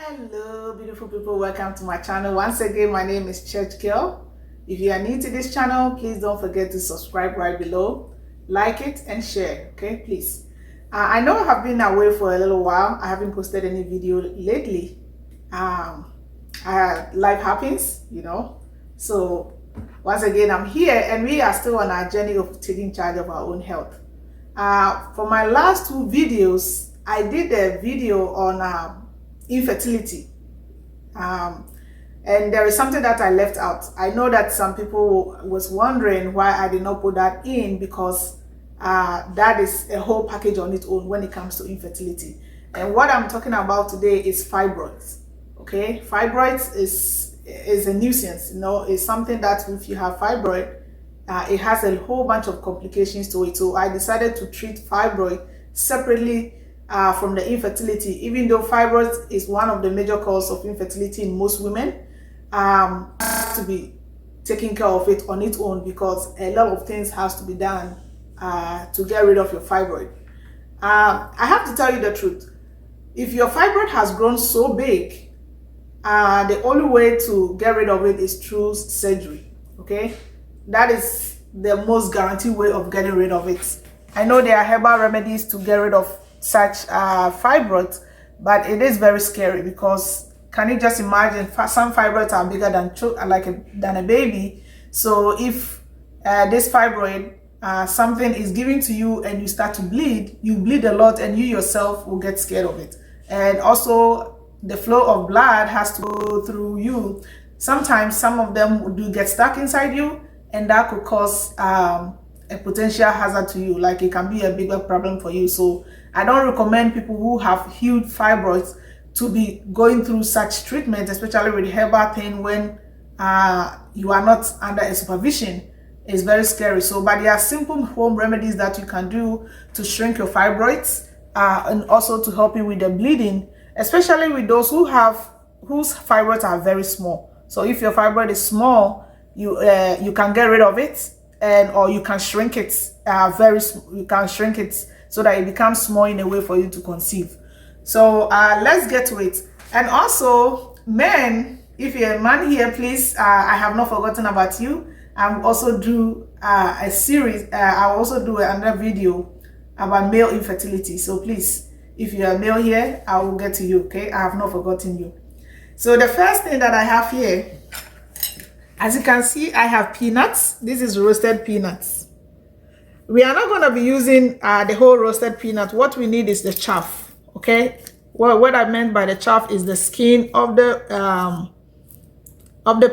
Hello beautiful people, welcome to my channel. Once again, my name is Church Girl. If you are new to this channel, please don't forget to subscribe right below, like it and share, okay, please. I know I have been away for a little while. I haven't posted any video lately. Life happens, so once again I'm here and we are still on our journey of taking charge of our own health. For my last two videos, I did a video on infertility, and there is something that I left out. I know that some people was wondering why I did not put that in, because that is a whole package on its own when it comes to infertility. And what I'm talking about today is fibroids. Okay, fibroids is a nuisance. It's something that if you have fibroid, it has a whole bunch of complications to it. So I decided to treat fibroid separately from the infertility, even though fibroids is one of the major causes of infertility in most women. Has to be taking care of it on its own, because a lot of things has to be done to get rid of your fibroid. I have to tell you the truth. If your fibroid has grown so big, the only way to get rid of it is through surgery. Okay, that is the most guaranteed way of getting rid of it. I know there are herbal remedies to get rid of such fibroids, but it is very scary, because can you just imagine, some fibroids are bigger than a baby. So if this fibroid, something is given to you and you start to bleed, you bleed a lot and you yourself will get scared of it. And also the flow of blood has to go through you. Sometimes some of them do get stuck inside you, and that could cause a potential hazard to you. Like, it can be a bigger problem for you. So I don't recommend people who have huge fibroids to be going through such treatment, especially with herbal thing, when you are not under a supervision. It's very scary. So, but there are simple home remedies that you can do to shrink your fibroids, and also to help you with the bleeding, especially with those whose fibroids are very small. So if your fibroid is small, you can get rid of it, or you can shrink it you can shrink it so that it becomes small in a way for you to conceive. So let's get to it. And also, men, if you're a man here, please, I have not forgotten about you. I'll also do a series. I'll also do another video about male infertility. So please, if you're a male here, I will get to you. Okay, I have not forgotten you. So the first thing that I have here, as you can see, I have peanuts. This is roasted peanuts. We are not going to be using the whole roasted peanut. What we need is the chaff. Okay, well, what I meant by the chaff is the skin of the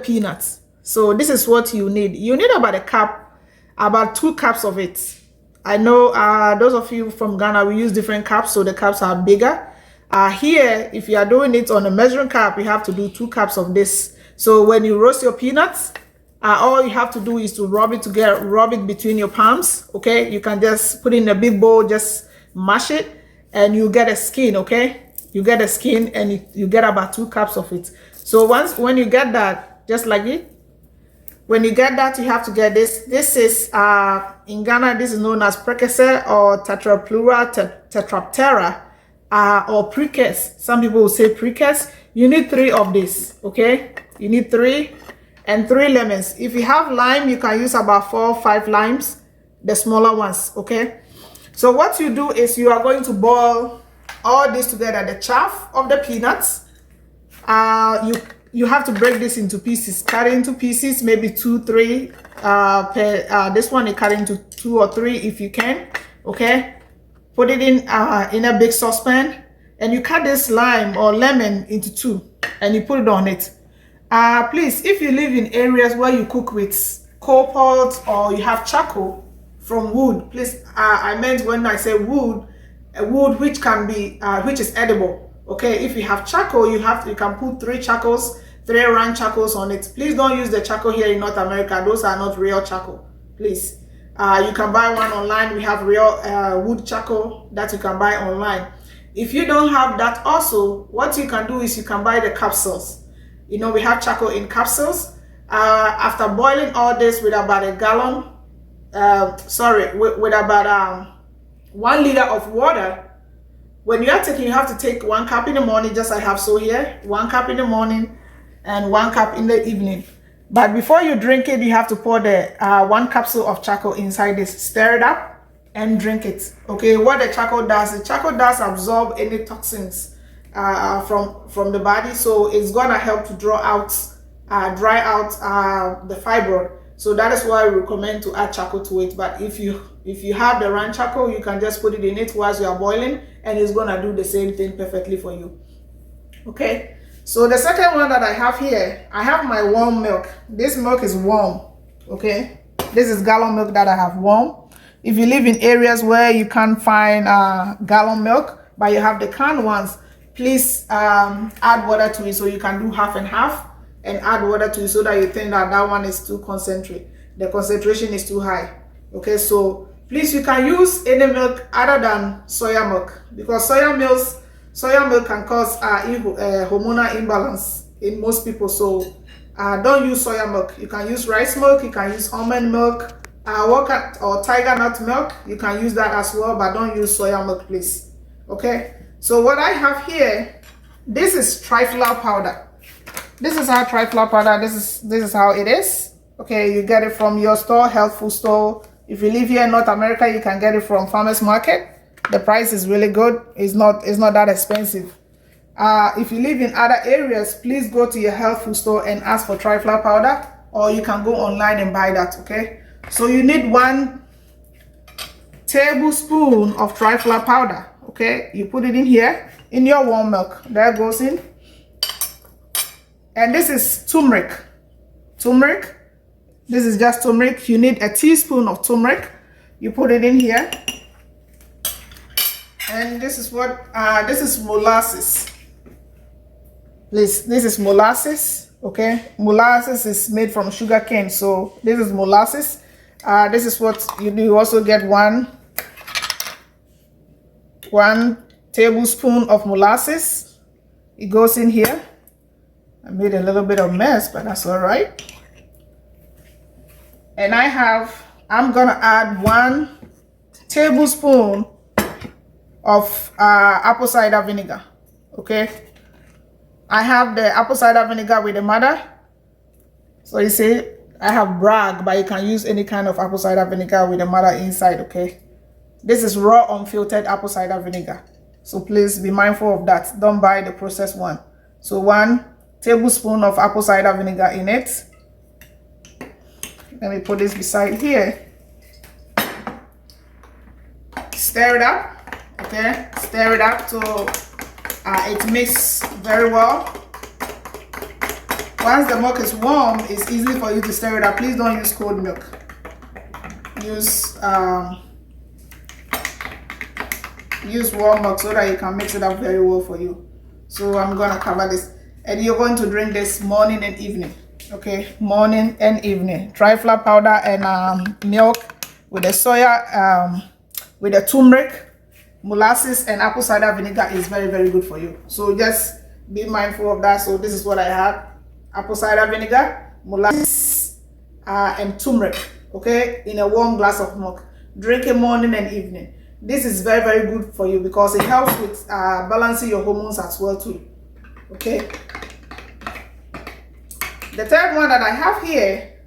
peanuts. So this is what you need. You need about 2 cups of it. I know those of you from Ghana, we use different cups, so the cups are bigger. Here, if you are doing it on a measuring cup, you have to do 2 cups of this. So when you roast your peanuts, all you have to do is to rub it between your palms. Okay, you can just put it in a big bowl, just mash it, and you get a skin. Okay, you get a skin, and you get about 2 cups of it. So when you get that, just like it, when you get that, you have to get this. This is in Ghana, this is known as precursor or tetraptera, or precursor. Some people will say precursor. You need 3 of this. Okay, you need 3, and 3 lemons. If you have lime, you can use about 4 or 5 limes, the smaller ones. Okay, so what you do is you are going to boil all this together, the chaff of the peanuts. You have to break this into pieces, cut it into pieces, maybe 2, 3 this one, you cut into 2 or 3 if you can. Okay, put it in a big saucepan, and you cut this lime or lemon into 2, and you put it on it. Please, if you live in areas where you cook with coal pots or you have charcoal from wood, please, I meant when I say wood, a wood which can be which is edible. Okay, if you have charcoal, you can put 3 round charcoals on it. Please don't use the charcoal here in North America. Those are not real charcoal. Please, you can buy one online. We have real wood charcoal that you can buy online. If you don't have that, also what you can do is you can buy the capsules. We have charcoal in capsules. After boiling all this with about a gallon, with about 1 liter of water, when you are taking, you have to take 1 cup in the morning, just I have so here, 1 cup in the morning and 1 cup in the evening. But before you drink it, you have to pour the 1 capsule of charcoal inside this, stir it up and drink it. Okay, what the charcoal does absorb any toxins from the body, so it's gonna help to dry out the fibroid. So that is why I recommend to add charcoal to it. But if you have the round charcoal, you can just put it in it whilst you are boiling, and it's gonna do the same thing perfectly for you. Okay, so the second one that I have here, I have my warm milk. This milk is warm. Okay, this is gallon milk that I have warm. If you live in areas where you can't find gallon milk, but you have the canned ones, please add water to it, so you can do half and half and add water to it, so that you think that one is too concentrate. The concentration is too high. Okay, so please, you can use any milk other than soya milk, because soya milk can cause hormonal imbalance in most people. So don't use soya milk. You can use rice milk, you can use almond milk, or tiger nut milk. You can use that as well, but don't use soya milk, please. Okay, so what I have here, this is Triphala powder. This is our Triphala powder. This is how it is. Okay, you get it from your store, health food store. If you live here in North America, you can get it from farmers market. The price is really good. It's not that expensive. If you live in other areas, please go to your health food store and ask for Triphala powder, or you can go online and buy that. Okay, so you need 1 tablespoon of Triphala powder. Okay, you put it in here in your warm milk. There goes in. And this is turmeric. This is just turmeric. You need a teaspoon of turmeric. You put it in here. And this is what this is molasses. Please, this is molasses. Okay, molasses is made from sugar cane, so this is molasses. This is what you do. You also get 1 tablespoon of molasses. It goes in here. I made a little bit of mess, but that's all right. And I'm gonna add 1 tablespoon of apple cider vinegar. Okay, I have the apple cider vinegar with the mother. So you see, I have bragg, but you can use any kind of apple cider vinegar with the mother inside. Okay, this is raw unfiltered apple cider vinegar, so please be mindful of that. Don't buy the processed one. So 1 tablespoon of apple cider vinegar in it. Let me put this beside here. Stir it up. Okay, stir it up so it mixes very well. Once the milk is warm, it's easy for you to stir it up. Please don't use cold milk. Use warm milk so that you can mix it up very well for you. So I'm gonna cover this, and you're going to drink this morning and evening. Okay, morning and evening. Triphala powder and milk with the soya, with the turmeric, molasses, and apple cider vinegar is very, very good for you. So just be mindful of that. So this is what I have: apple cider vinegar, molasses, and turmeric. Okay, in a warm glass of milk. Drink it morning and evening. This is very, very good for you because it helps with balancing your hormones as well too. Okay. The third one that I have here,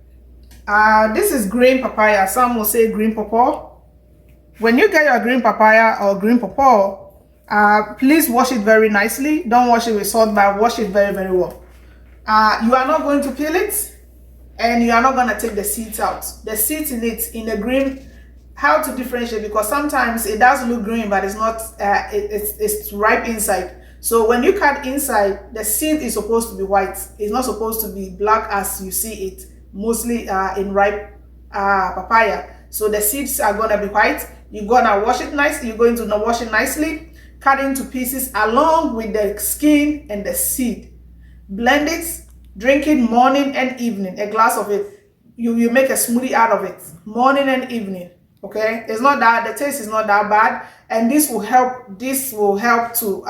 this is green papaya. Some will say green pawpaw. When you get your green papaya or green pawpaw, please wash it very nicely. Don't wash it with salt, but wash it very, very well. You are not going to peel it, and you are not going to take the seeds out. The seeds in it, in the green, how to differentiate, because sometimes it does look green, but it's not, it's ripe inside. So when you cut inside, the seed is supposed to be white. It's not supposed to be black as you see it mostly in ripe papaya. So the seeds are gonna be white. You're gonna wash it nicely. You're going to wash it nicely, cut into pieces along with the skin and the seed. Blend it, drink it morning and evening. A glass of it. You make a smoothie out of it morning and evening. Okay, it's not that, the taste is not that bad, and this will help. This will help to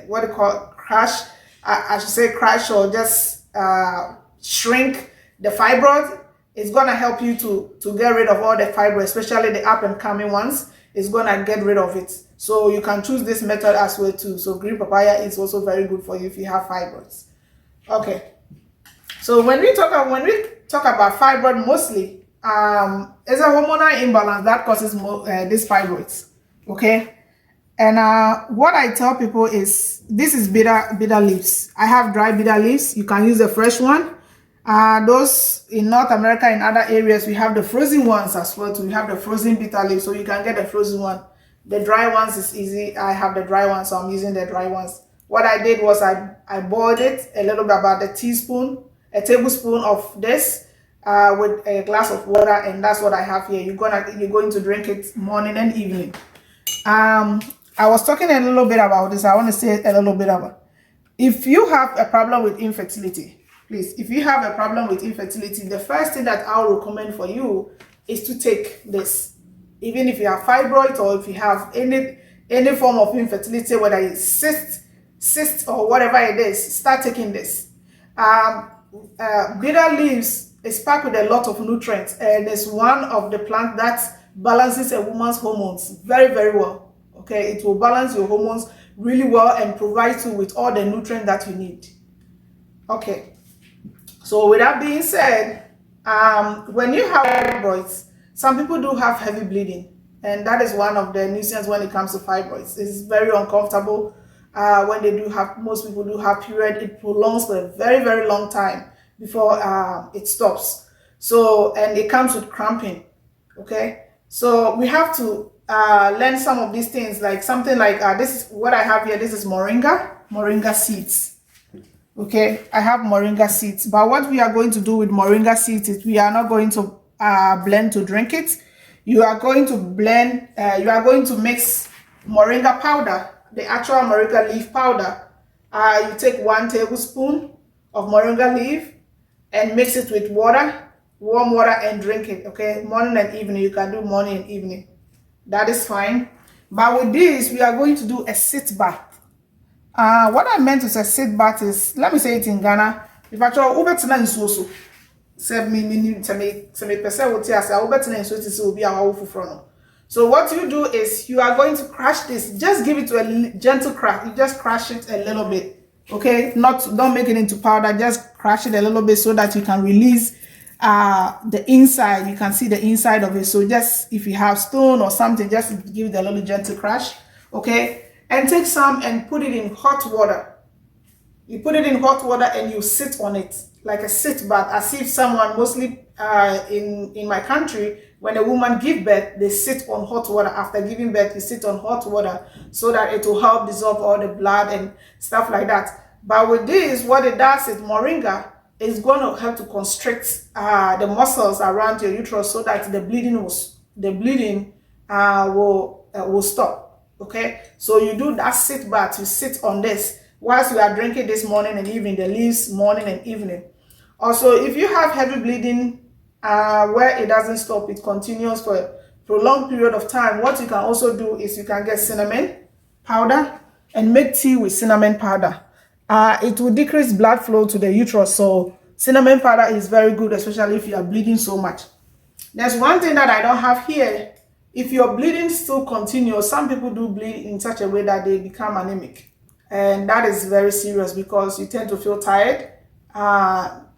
what do you call it? Crush. I should say crush, or just shrink the fibroid. It's gonna help you to get rid of all the fibroids, especially the up and coming ones. It's gonna get rid of it. So you can choose this method as well too. So green papaya is also very good for you if you have fibroids. Okay. So when we talk about fibroid, mostly it's a hormonal imbalance that causes these fibroids. Okay. And what I tell people is, this is bitter leaves. I have dry bitter leaves. You can use a fresh one. Those in North America and other areas, we have the frozen ones as well too. We have the frozen bitter leaves, so you can get the frozen one. The dry ones is easy. I have the dry ones, so I'm using the dry ones. What I did was I boiled it a little bit, about a tablespoon of this with a glass of water, and that's what I have here. You're going to drink it morning and evening. I was talking a little bit about this. I want to say a little bit about, if you have a problem with infertility, please, if you have a problem with infertility, the first thing that I'll recommend for you is to take this. Even if you have fibroids, or if you have any form of infertility, whether it's cyst or whatever it is, start taking this. Bitter leaves is packed with a lot of nutrients, and it's one of the plants that balances a woman's hormones very, very well. Okay, it will balance your hormones really well and provide you with all the nutrients that you need. Okay, so with that being said, when you have fibroids, some people do have heavy bleeding, and that is one of the nuisance when it comes to fibroids. It's very uncomfortable when they do have, most people do have period. It prolongs for a very, very long time before it stops. So, and it comes with cramping. Okay, so we have to learn some of these things, like something like this is what I have here. This is moringa seeds. Okay, I have moringa seeds, but what we are going to do with moringa seeds is we are not going to blend to drink it. You are going to blend, you are going to mix moringa powder, the actual moringa leaf powder. You take 1 tablespoon of moringa leaf and mix it with water, warm water, and drink it. Okay, morning and evening. You can do morning and evening. That is fine. But with this, we are going to do a sit bath. What I meant with a sit bath is, let me say it in Ghana. If I try over tonight, so what you do is you are going to crush this. Just give it to a gentle crash. You just crush it a little bit. Okay, don't make it into powder. Just crush it a little bit so that you can release the inside. You can see the inside of it. So just, if you have stone or something, just give it a little gentle crush. Okay, and take some and put it in hot water. You put it in hot water and you sit on it like a sit bath, as if someone, mostly in my country, when a woman gives birth, they sit on hot water. After giving birth, you sit on hot water so that it will help dissolve all the blood and stuff like that. But with this, what it does is moringa is going to help to constrict the muscles around your uterus so that the bleeding will stop. Okay, so you do that sit bath. You sit on this whilst you are drinking this morning and evening, the leaves morning and evening. Also, if you have heavy bleeding where it doesn't stop, it continues for a prolonged period of time, what you can also do is you can get cinnamon powder and make tea with cinnamon powder. It will decrease blood flow to the uterus, so cinnamon powder is very good, especially if you are bleeding so much. There's one thing that I don't have here. If your bleeding still continues, some people do bleed in such a way that they become anemic, and that is very serious because you tend to feel tired.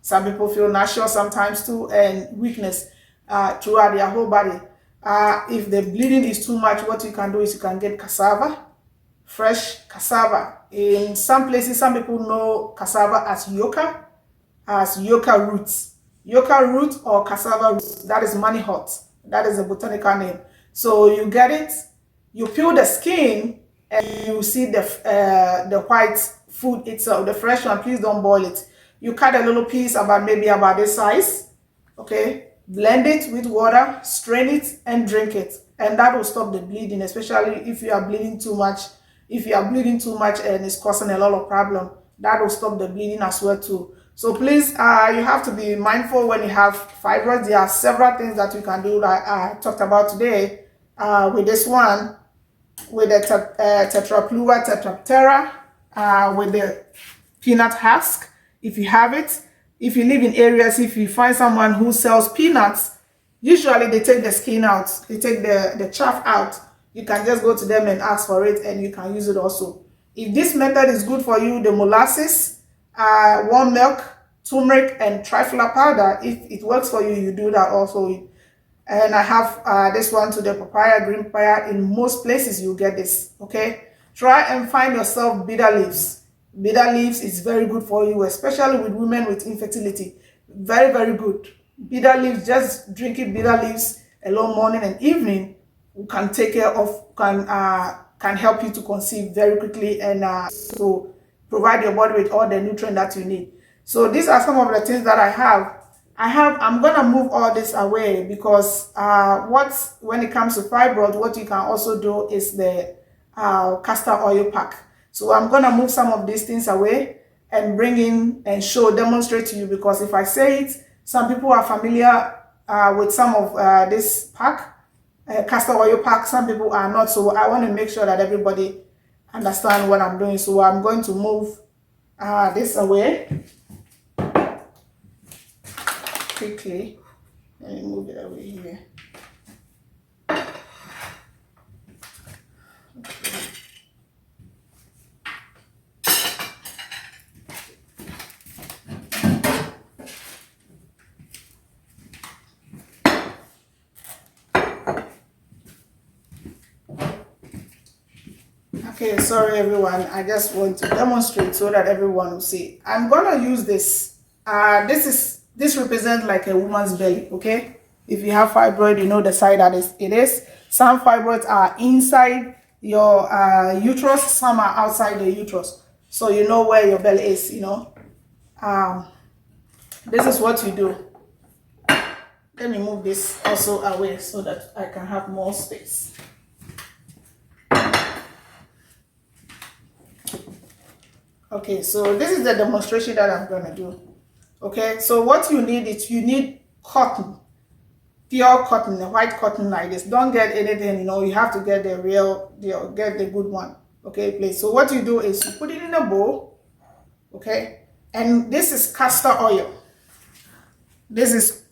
Some people feel nauseous sometimes too, and weakness throughout their whole body. If the bleeding is too much, what you can do is you can get cassava, fresh cassava. In some places, some people know cassava as yucca roots. Yucca root or cassava roots, that is money hot. That is a botanical name. So you get it, you peel the skin, and you see the white food itself, the fresh one. Please don't boil it. You cut a little piece maybe about this size. Okay, blend it with water, strain it, and drink it, and that will stop the bleeding, especially if you are bleeding too much. If you are bleeding too much and it's causing a lot of problem, that will stop the bleeding as well too. So please, you have to be mindful when you have fibroids. There are several things that you can do that I talked about today. With this one, with the Triphala tetraptera, with the peanut husk, if you have it. If you live in areas, if you find someone who sells peanuts, usually they take the skin out, they take the chaff out. you can just go to them and ask for it, and you can use it also. If this method is good for you, the molasses, warm milk, turmeric, and Triphala powder, if it works for you, you do that also. And I have this one to the papaya, green papaya. In most places you get this, okay? Try and find yourself bitter leaves. Bitter leaves is very good for you, especially with women with infertility. Very, very good. Bitter leaves, just drinking bitter leaves alone morning and evening can take care of, can help you to conceive very quickly, and so provide your body with all the nutrients that you need. So these are some of the things that I have. I'm gonna move all this away because when it comes to fibroid, what you can also do is the castor oil pack. So I'm gonna move some of these things away and bring in and demonstrate to you, because if I say it, some people are familiar with some of this pack, castor oil pack. Some people are not. So I want to make sure that everybody understand what I'm doing. So I'm going to move this away quickly. Let me move it away here. Okay, sorry everyone, I just want to demonstrate so that everyone will see. I'm gonna use this. This represents like a woman's belly, okay? If you have fibroid, you know the side that it is. Some fibroids are inside your uterus, some are outside the uterus. So you know where your belly is, you know. This is what you do. Let me move this also away so that I can have more space. Okay, so this is the demonstration that I'm going to do. Okay, so what you need is you need cotton, pure cotton, a white cotton like this. Don't get anything, you know, you have to get the real deal, get the good one. Okay, please. So what you do is you put it in a bowl, okay, and this is castor oil. This is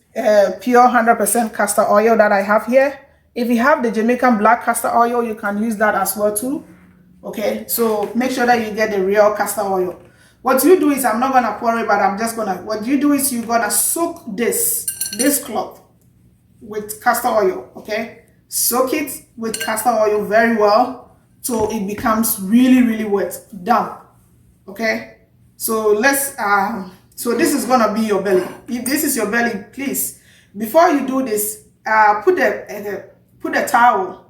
pure 100% castor oil that I have here. If you have the Jamaican black castor oil, you can use that as well too. Okay, so make sure that you get the real castor oil. What you do is, I'm not gonna pour it, but I'm just gonna, what you do is you're gonna soak this cloth with castor oil, okay? Soak it with castor oil very well so it becomes really, really wet, damp, okay? So let's, so this is gonna be your belly. If this is your belly, please, before you do this, put a towel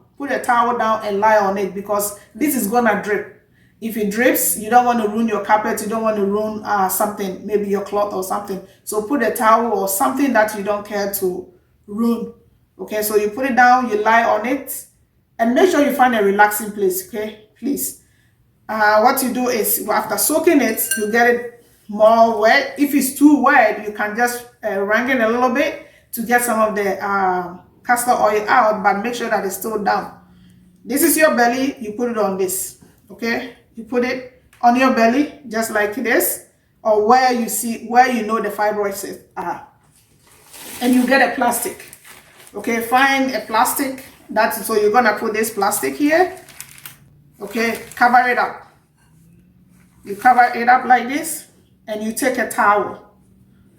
down and lie on it, because this is gonna drip. If it drips, you don't want to ruin your carpet, you don't want to ruin something, maybe your cloth or something. So put a towel or something that you don't care to ruin. Okay, so you put it down, you lie on it, and make sure you find a relaxing place, okay, please. What you do is, after soaking it, you get it more wet. If it's too wet, you can just wring it a little bit to get some of the castor oil out, but make sure that it's still down. This is your belly, you put it on this, okay? You put it on your belly just like this, or where you know the fibroids are, and you get a plastic, okay? Find a plastic. So you're gonna put this plastic here, okay? Cover it up. You cover it up like this, and you take a towel.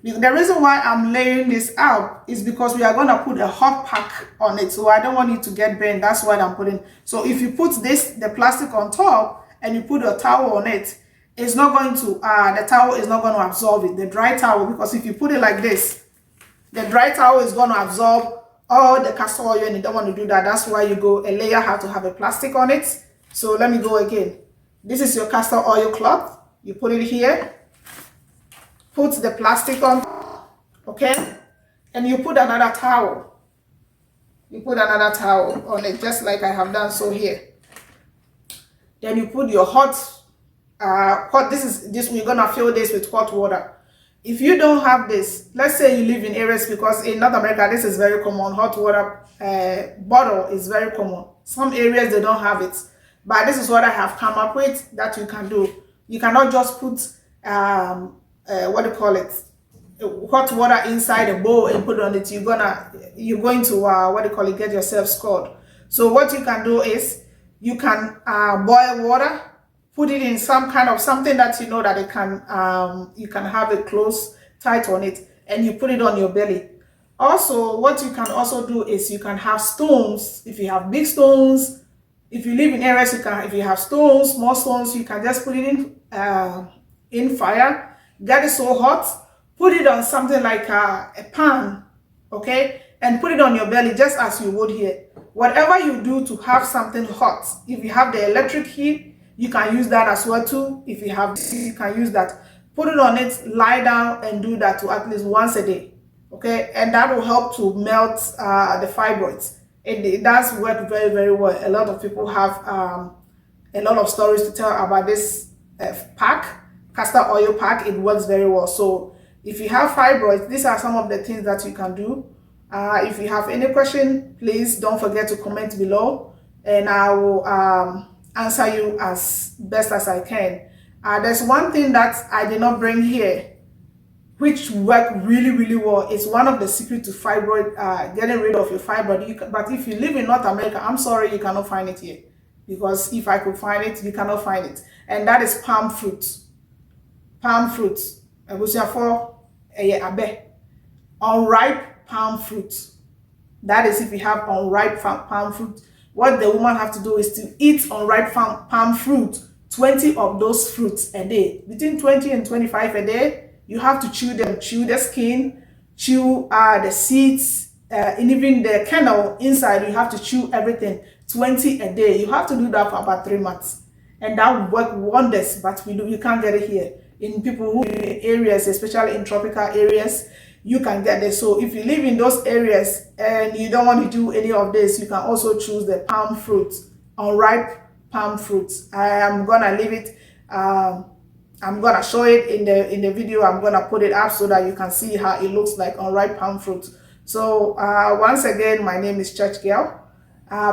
The reason why I'm laying this out is because we are going to put a hot pack on it. So I don't want you to get burned. That's what I'm putting. So if you put the plastic on top and you put a towel on it, it's not going to, the towel is not going to absorb it. The dry towel, because if you put it like this, the dry towel is going to absorb all the castor oil, and you don't want to do that. That's why a layer has to have a plastic on it. So let me go again. This is your castor oil cloth. You put it here. Put the plastic on, okay, and you put another towel. You put another towel on it, just like I have done so here. Then you put your hot, we're gonna fill this with hot water. If you don't have this, let's say you live in areas, because in North America this is very common, hot water bottle is very common. Some areas they don't have it, but this is what I have come up with that you can do. You cannot just put hot water inside a bowl and put it on it. You're going to get yourself scalded. So what you can do is you can boil water, put it in some kind of something that you know that it can you can have a close tight on it, and you put it on your belly. Also, what you can also do is you can have stones. If you have big stones, if you live in areas, you can, if you have stones, small stones, you can just put it in fire, get it so hot, put it on something like a pan, okay, and put it on your belly just as you would here. Whatever you do to have something hot, if you have the electric heat, you can use that as well too. If you have, you can use that. Put it on it, lie down, and do that to at least once a day, okay, and that will help to melt the fibroids. It does work very, very well. A lot of people have a lot of stories to tell about this pack, castor oil pack. It works very well. So if you have fibroids, these are some of the things that you can do. If you have any question, please don't forget to comment below, and I will answer you as best as I can. There's one thing that I did not bring here, which work really, really well. It's one of the secrets to fibroid, getting rid of your fibroid. But if you live in North America, I'm sorry, you cannot find it here. Because if I could find it, you cannot find it. And that is palm fruit. Palm fruit. Unripe palm fruit. That is if you have unripe palm fruit. What the woman have to do is to eat unripe palm fruit, 20 of those fruits a day. Between 20 and 25 a day. You have to chew them, chew the skin, chew the seeds, and even the kernel inside. You have to chew everything, 20 a day. You have to do that for about 3 months. And that will work wonders, but you can't get it here. In people who live in areas, especially in tropical areas, you can get it. So if you live in those areas and you don't want to do any of this, you can also choose the palm fruit, unripe palm fruits. I am gonna leave it. I'm gonna show it in the video. I'm gonna put it up so that you can see how it looks like unripe palm fruit. So once again, my name is Church Girl.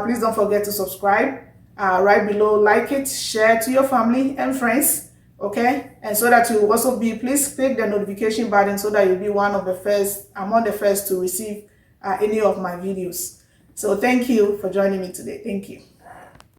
Please don't forget to subscribe. Right below, like it, share to your family and friends, okay? And so that you will also be, please click the notification button so that you'll be one of the first, among the first to receive any of my videos. So thank you for joining me today. Thank you.